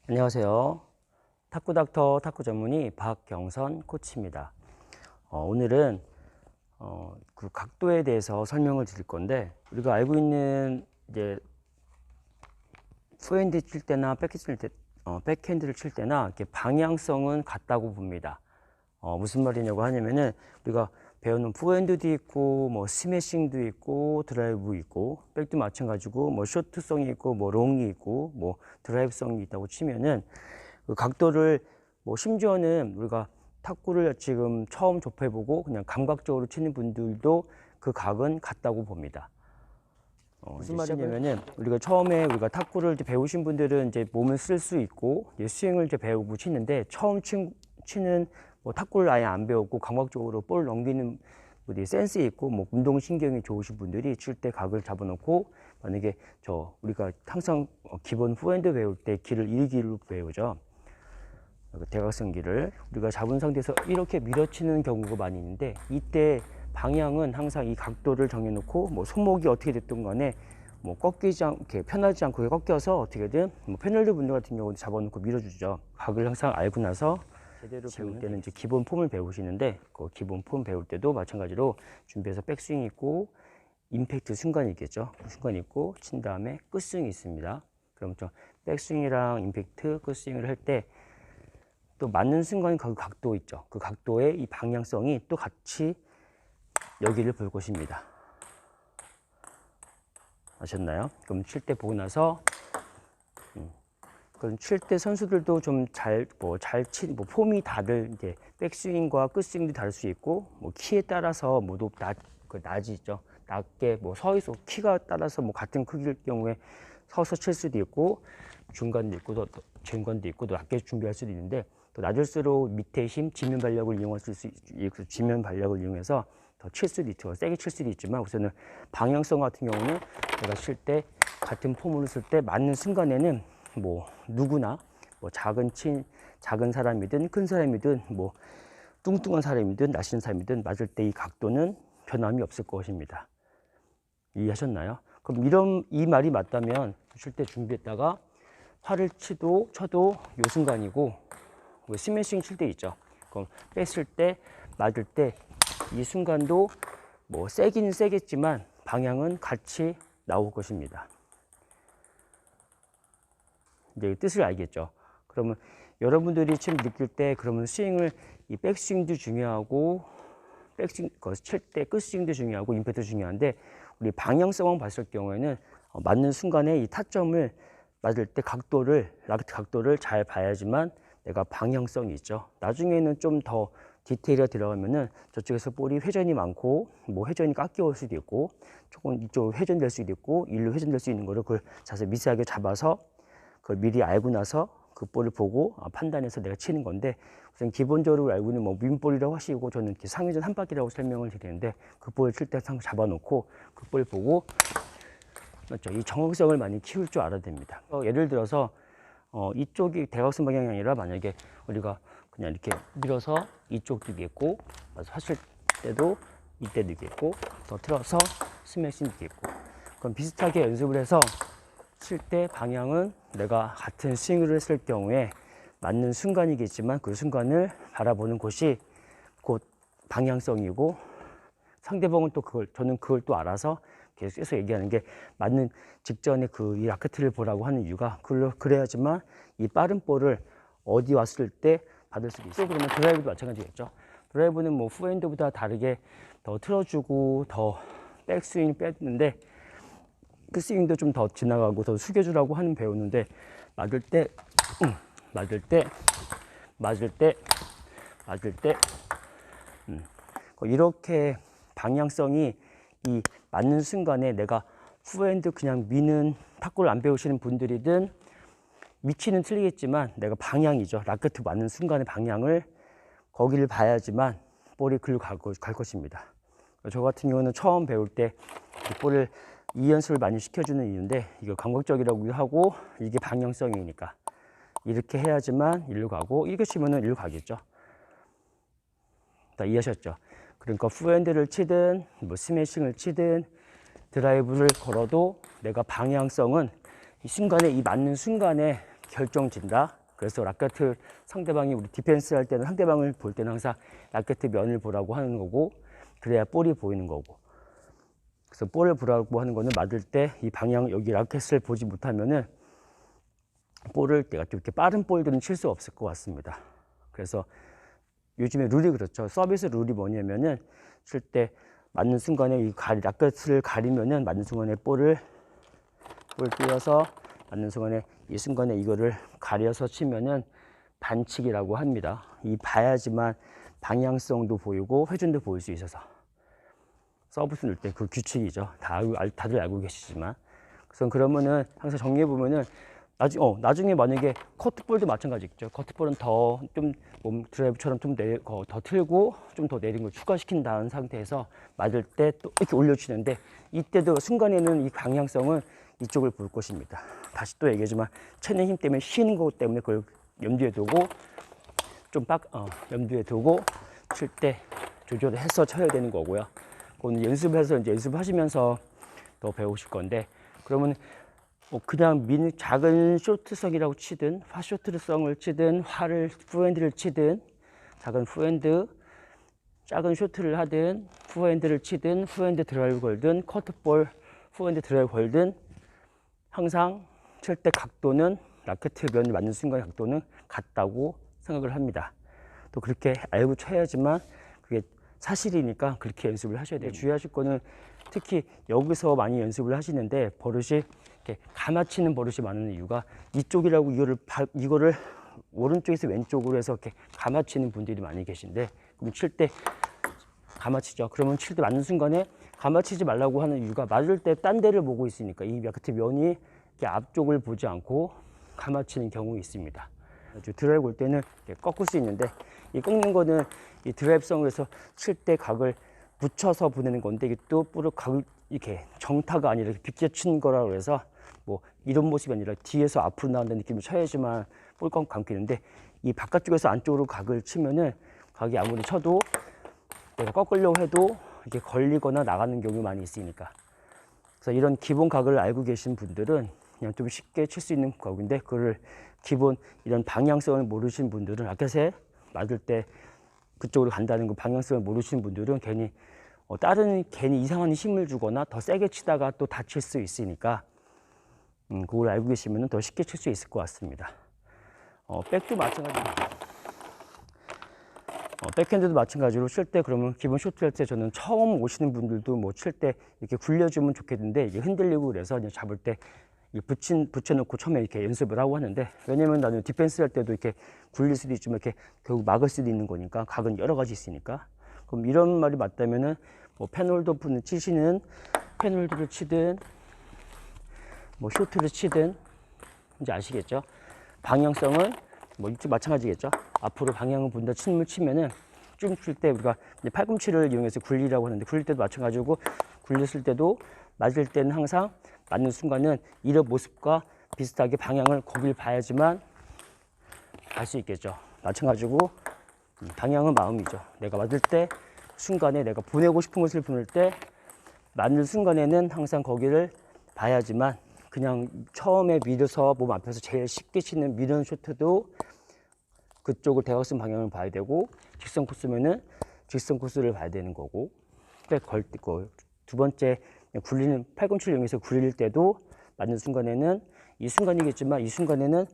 안녕하세요. 탁구닥터 탁구 전문의 박경선 코치입니다. 오늘은 그 각도에 대해서 설명을 드릴 건데, 우리가 알고 있는 이제 포핸드 칠 때나 백핸드를 칠 때나 이렇게 방향성은 같다고 봅니다. 무슨 말이냐고 하냐면은, 우리가 배우는 포핸드도 있고 뭐 스매싱도 있고 드라이브 있고, 백도 마찬가지고 뭐 쇼트성이 있고 뭐 롱이 있고 뭐 드라이브성이 있다고 치면은, 그 각도를 뭐 심지어는 우리가 탁구를 지금 처음 접해보고 그냥 감각적으로 치는 분들도 그 각은 같다고 봅니다. 무슨 말이냐면은, 우리가 처음에 우리가 탁구를 이제 배우신 분들은 이제 몸을 쓸 수 있고 이제 스윙을 이제 배우고 치는데, 처음 치는 뭐 탁구를 아예 안 배웠고 감각적으로 볼 넘기는 분들이 센스 있고 뭐 운동신경이 좋으신 분들이 칠 때 각을 잡아놓고, 만약에 우리가 항상 기본 포핸드 배울 때 길을 1기로 배우죠. 대각선기를 우리가 잡은 상태에서 이렇게 밀어치는 경우가 많이 있는데, 이때 방향은 항상 이 각도를 정해놓고 뭐 손목이 어떻게 됐든 간에 뭐 꺾이지 않게, 편하지 않고 꺾여서 어떻게든 뭐 패널드 분들 같은 경우는 잡아놓고 밀어주죠. 각을 항상 알고 나서 제대로 배울 때는 이제 기본 폼을 배우시는데, 그 기본 폼 배울 때도 마찬가지로 준비해서 백스윙 있고 임팩트 순간이 있겠죠. 순간이 있고 친 다음에 끝스윙이 있습니다. 그럼 좀 백스윙이랑 임팩트 끝스윙을 할 때 또 맞는 순간 그 각도 있죠. 그 각도의 이 방향성이 또 같이 여기를 볼 것입니다. 아셨나요? 그럼 칠 때 보고 나서 그럼 칠 때 선수들도 좀 폼이 다들 이제 백스윙과 끝스윙도 다를 수 있고, 뭐 키에 따라서 모두 낮이 있죠. 낮게 뭐 서서 키가 따라서 뭐 같은 크기일 경우에 서서 칠 수도 있고, 중간도 있고 또 낮게 준비할 수도 있는데, 또 낮을수록 밑에 힘, 지면 발력을 지면 발력을 이용해서 더 칠 수도 있죠. 세게 칠 수도 있지만, 우선은 방향성 같은 경우는 내가 칠 때 같은 폼으로 쓸 때 맞는 순간에는 뭐 누구나 뭐 작은 사람이든 큰 사람이든 뭐 뚱뚱한 사람이든 날씬한 사람이든 맞을 때 이 각도는 변함이 없을 것입니다. 이해하셨나요? 그럼 이 말이 맞다면 칠 때 준비했다가 활을 쳐도 요 순간이고, 스매싱 칠 때 있죠. 그럼 뺐을 때 맞을 때 이 순간도 뭐 세기는 세겠지만 방향은 같이 나올 것입니다. 이제 뜻을 알겠죠. 그러면 여러분들이 지금 느낄 때, 그러면 스윙을 이 백스윙도 중요하고 칠 때 끝스윙도 중요하고 임팩트도 중요한데, 우리 방향성만 봤을 경우에는 맞는 순간에 이 타점을 맞을 때 라켓 각도를 잘 봐야지만 내가 방향성이 있죠. 나중에는 좀 더 디테일이 들어가면은 저쪽에서 볼이 회전이 많고 뭐 회전이 깎여올 수도 있고, 조금 이쪽 회전될 수도 있고 일로 회전될 수 있는 거를 그걸 자세히 미세하게 잡아서 그걸 미리 알고 나서 그 볼을 보고 판단해서 내가 치는 건데, 우선 기본적으로 알고 있는 뭐 윈볼이라고 하시고, 저는 이렇게 상회전 한 바퀴라고 설명을 드리는데, 그 볼을 칠 때 잡아놓고 그 볼 보고, 맞죠? 이 정확성을 많이 키울 줄 알아야 됩니다. 예를 들어서 이쪽이 대각선 방향이 아니라, 만약에 우리가 그냥 이렇게 밀어서 이쪽도 있겠고, 하실 때도 이때도 있겠고, 더 틀어서 스매싱도 있겠고, 그럼 비슷하게 연습을 해서 칠 때 방향은 내가 같은 스윙을 했을 경우에 맞는 순간이겠지만, 그 순간을 바라보는 곳이 곧 방향성이고, 상대방은 또 저는 그걸 또 알아서 계속해서 얘기하는 게, 맞는 직전에 이 라켓을 보라고 하는 이유가 그래야지만 이 빠른 볼을 어디 왔을 때 받을 수도 있어요. 그러면 드라이브도 마찬가지겠죠. 드라이브는 뭐 포핸드보다 다르게 더 틀어주고 더 백스윙 뺐는데, 그 스윙도 좀 더 지나가고 더 숙여주라고 하는 배우는데, 맞을 때 이렇게 방향성이 이 맞는 순간에 내가 후핸드 그냥 미는 탁구를 안 배우시는 분들이든, 위치는 틀리겠지만 내가 방향이죠. 라켓 맞는 순간의 방향을 거기를 봐야지만 볼이 글로 갈 것입니다. 저 같은 경우는 처음 배울 때 볼을 이 연습을 많이 시켜주는 이유인데, 이거 감각적이라고 하고 이게 방향성이니까 이렇게 해야지만 일로 가고, 이렇게 치면은 일로 가겠죠. 다 이해하셨죠? 그러니까 후핸드를 치든 뭐 스매싱을 치든 드라이브를 걸어도 내가 방향성은 이 맞는 순간에 결정진다. 그래서 라켓을 상대방이 우리 디펜스 할 때는 상대방을 볼 때는 항상 라켓 면을 보라고 하는 거고, 그래야 볼이 보이는 거고. 그래서 볼을 보라고 하는 거는 맞을 때 이 방향, 여기 라켓을 보지 못하면은 볼을 내가 좀 이렇게 빠른 볼들은 칠 수 없을 것 같습니다. 그래서 요즘에 룰이 그렇죠. 서비스 룰이 뭐냐면은 칠 때 맞는 순간에 이 라켓을 가리면은 맞는 순간에 볼을 띄어서 맞는 순간에 이 순간에 이거를 가려서 치면은 반칙이라고 합니다. 이 봐야지만 방향성도 보이고 회전도 보일 수 있어서 서비스 넣을 때 그 규칙이죠. 다들 알고 계시지만. 그래서 그러면은 항상 정리해 보면은 나중에 만약에 커트볼도 마찬가지겠죠. 커트볼은 더 좀 드라이브처럼 좀 더 틀고 좀 더 내린 걸 추가시킨 다음 상태에서 맞을 때 또 이렇게 올려치는데, 이때도 순간에는 이 방향성은 이쪽을 볼 것입니다. 다시 또 얘기하지만 체내 힘 때문에 쉬는 것 때문에 그걸 염두에 두고 염두에 두고 칠 때 조절을 해서 쳐야 되는 거고요. 그건 연습해서 이제 연습하시면서 더 배우실 건데, 그러면 그냥 작은 쇼트성이라고 치든 핫쇼트성을 치든 후핸드를 치든 작은 후핸드 작은 쇼트를 하든 후핸드를 치든 후핸드 드라이브 걸든 커트볼 후핸드 드라이브 걸든 항상 칠 때 각도는 라켓 면이 맞는 순간 각도는 같다고 생각을 합니다. 또 그렇게 알고 쳐야지만 그게 사실이니까 그렇게 연습을 하셔야 돼요. 주의하실 거는 특히 여기서 많이 연습을 하시는데 버릇이 이렇게 감아치는 버릇이 많은 이유가 이쪽이라고 이거를 오른쪽에서 왼쪽으로 해서 이렇게 감아치는 분들이 많이 계신데, 그럼 칠 때 감아치죠. 그러면 칠 때 맞는 순간에 감아치지 말라고 하는 이유가 맞을 때 딴 데를 보고 있으니까 이 라켓 면이 이렇게 앞쪽을 보지 않고 감아치는 경우가 있습니다. 드라이브 올 때는 이렇게 꺾을 수 있는데, 이 꺾는 거는 이 드라이브성으로 해서 칠 때 각을 붙여서 보내는 건데, 이게 또 각을 이렇게 정타가 아니라 이렇게 비껴친 거라고 해서 뭐 이런 모습이 아니라 뒤에서 앞으로 나온다는 느낌을 쳐야지만 볼감 감기는데, 이 바깥쪽에서 안쪽으로 각을 치면은 각이 아무리 쳐도 내가 꺾으려고 해도 이렇게 걸리거나 나가는 경우가 많이 있으니까. 그래서 이런 기본 각을 알고 계신 분들은 그냥 좀 쉽게 칠 수 있는 각인데, 그걸 기본 이런 방향성을 모르신 분들은 라켓에 맞을 때 그쪽으로 간다는 그 방향성을 모르시는 분들은 괜히 괜히 이상한 힘을 주거나 더 세게 치다가 또 다칠 수 있으니까 그걸 알고 계시면 더 쉽게 칠 수 있을 것 같습니다. 백도 마찬가지입니다. 백핸드도 마찬가지로 칠 때 그러면 기본 쇼트 할 때 저는 처음 오시는 분들도 뭐 칠 때 이렇게 굴려주면 좋겠는데, 이게 흔들리고 그래서 그냥 잡을 때 붙여놓고 처음에 이렇게 연습을 하고 하는데, 왜냐면 나는 디펜스 할 때도 이렇게 굴릴 수도 있지만 이렇게 결국 막을 수도 있는 거니까, 각은 여러 가지 있으니까. 그럼 이런 말이 맞다면은 뭐 펜홀더 분을 치시는 펜홀더를 치든 뭐 쇼트를 치든 이제 아시겠죠? 방향성을 뭐 이쪽 마찬가지겠죠? 앞으로 방향을 본다 침을 치면은 쭉 칠 때 우리가 이제 팔꿈치를 이용해서 굴리라고 하는데, 굴릴 때도 마찬가지고 굴렸을 때도 맞을 때는 항상 맞는 순간은 이런 모습과 비슷하게 방향을 거길 봐야지만 알 수 있겠죠. 마찬가지고 방향은 마음이죠. 내가 맞을 때 순간에 내가 보내고 싶은 것을 보낼 때 맞는 순간에는 항상 거기를 봐야지만, 그냥 처음에 밀어서 몸 앞에서 제일 쉽게 치는 미는 쇼트도 그쪽을 대각선 방향을 봐야 되고, 직선 코스면은 직선 코스를 봐야 되는 거고, 두 번째 굴리는 팔꿈치를 이용해서 굴릴 때도 맞는 순간에는 이 순간이겠지만 이 순간에는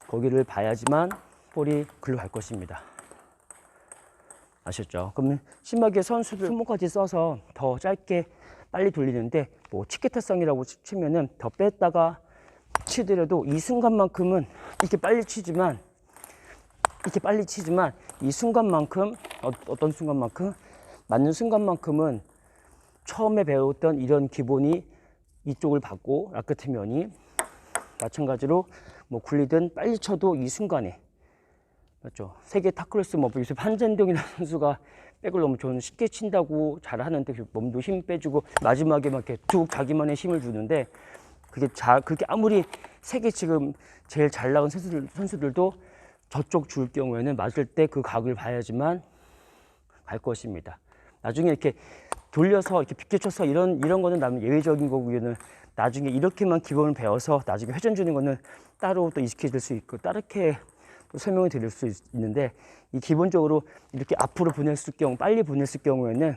거기를 봐야지만 볼이 글로 갈 것입니다. 아셨죠? 그러면 심하게 선수들 손목까지 써서 더 짧게 빨리 돌리는데, 뭐 치키타성이라고 치면은 더 뺐다가 치더라도 이 순간만큼은 이렇게 빨리 치지만 이 순간만큼 어떤 순간만큼 맞는 순간만큼은 처음에 배웠던 이런 기본이 이쪽을 받고, 라켓 면이 마찬가지로 뭐 굴리든 빨리 쳐도 이 순간에, 맞죠? 세계 타클래스 뭐 요새 한전동이라는 선수가 백을 너무 저는 쉽게 친다고 잘 하는데, 몸도 힘 빼주고 마지막에 막 이렇게 쭉 자기만의 힘을 주는데, 그렇게 아무리 세계 지금 제일 잘 나간 선수들도 저쪽 줄 경우에는 맞을 때 그 각을 봐야지만 갈 것입니다. 나중에 이렇게 돌려서 이렇게 비껴쳐서 이런 거는 나는 예외적인 거고요. 나중에 이렇게만 기본을 배워서 나중에 회전 주는 거는 따로 또 익숙해질 수 있고 따르게 또 설명을 드릴 수 있는데, 이 기본적으로 이렇게 앞으로 보냈을 경우, 빨리 보냈을 경우에는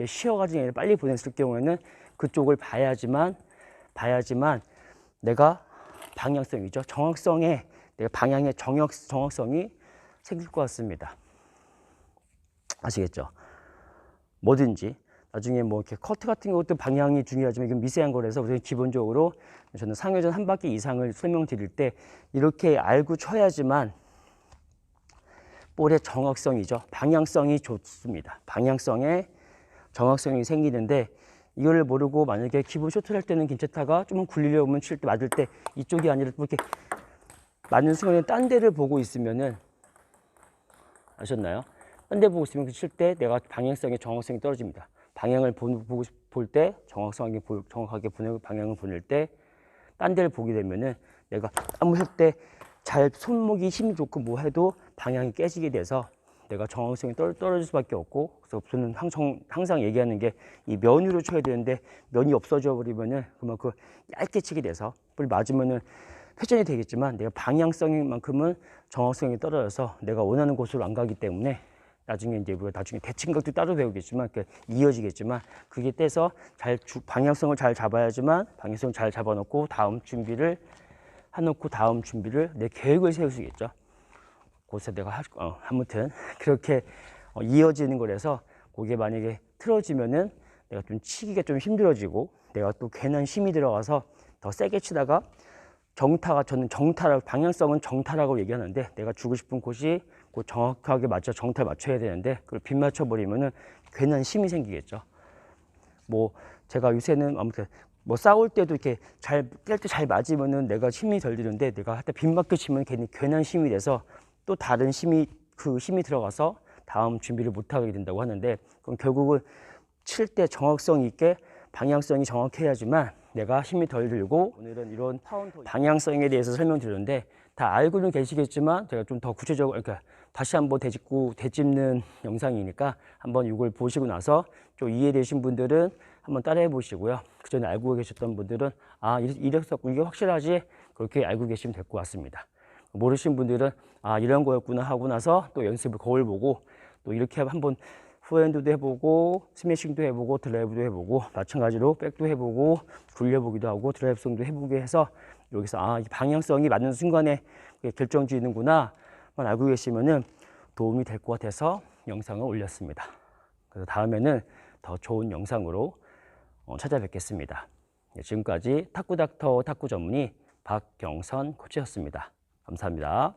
쉬어가지고 아니라 빨리 보냈을 경우에는 그쪽을 봐야지만 내가 방향성이죠. 정확성에 내가 방향의 정확성이 생길 것 같습니다. 아시겠죠? 뭐든지 나중에 뭐 이렇게 커트 같은 것도 방향이 중요하지만 이건 미세한 거라서 우선 기본적으로 저는 상회전 한 바퀴 이상을 설명드릴 때 이렇게 알고 쳐야지만 볼의 정확성이죠. 방향성이 좋습니다. 방향성에 정확성이 생기는데, 이거를 모르고 만약에 기본 쇼트를 할 때는 괜찮다가 좀 굴리려면 칠 때 맞을 때 이쪽이 아니라 이렇게 맞는 순간에 딴 데를 보고 있으면은, 아셨나요? 딴 데 보고 있으면 칠 때 내가 방향성의 정확성이 떨어집니다. 방향을 볼 때 정확하게 방향을 보낼 때 딴 데를 보게 되면은 내가 아무 할 때 잘 손목이 힘이 좋고 뭐 해도 방향이 깨지게 돼서 내가 정확성이 떨어질 수밖에 없고, 그래서 저는 항상 얘기하는 게 이 면으로 쳐야 되는데 면이 없어져 버리면은 그만큼 얇게 치게 돼서 볼 맞으면은 회전이 되겠지만 내가 방향성만큼은 정확성이 떨어져서 내가 원하는 곳으로 안 가기 때문에 나중에 이제 우리가 나중에 대칭각도 따로 배우겠지만 이어지겠지만 그게 떼서 방향성을 잘 잡아야지만 방향성을 잘 잡아놓고 다음 준비를 내 계획을 세울 수 있겠죠. 그래서 내가 아무튼 그렇게 이어지는 거라서 그게 만약에 틀어지면은 내가 좀 치기가 좀 힘들어지고 내가 또 괜한 힘이 들어가서 더 세게 치다가 저는 정타라고, 방향성은 정타라고 얘기하는데 내가 주고 싶은 곳이 정확하게 정타를 맞춰야 되는데 그걸 빗 맞춰 버리면은 괜한 힘이 생기겠죠. 뭐 제가 요새는 아무튼 뭐 싸울 때도 이렇게 뗄 때 잘 맞으면은 내가 힘이 덜 드는데 내가 할 때 빗 맞게 치면 괜한 힘이 돼서 또 다른 힘이 들어가서 다음 준비를 못 하게 된다고 하는데, 그럼 결국은 칠 때 정확성 있게 방향성이 정확해야지만 내가 힘이 덜 들고, 오늘은 이런 방향성에 대해서 설명드렸는데 다 알고는 계시겠지만 제가 좀 더 구체적으로 그러니까 다시 한번 되짚는 영상이니까 한번 이걸 보시고 나서 좀 이해되신 분들은 한번 따라해 보시고요. 그 전에 알고 계셨던 분들은 이래서 이게 확실하지, 그렇게 알고 계시면 될 것 같습니다. 모르신 분들은 이런 거였구나 하고 나서 또 연습을 거울 보고 또 이렇게 한번 후핸드도 해보고 스매싱도 해보고 드라이브도 해보고 마찬가지로 백도 해보고 굴려보기도 하고 드라이브 스윙도 해보게 해서 여기서 이 방향성이 맞는 순간에 결정지는구나 만 알고 계시면은 도움이 될 것 같아서 영상을 올렸습니다. 그래서 다음에는 더 좋은 영상으로 찾아뵙겠습니다. 지금까지 탁구닥터 탁구 전문의 박경선 코치였습니다. 감사합니다.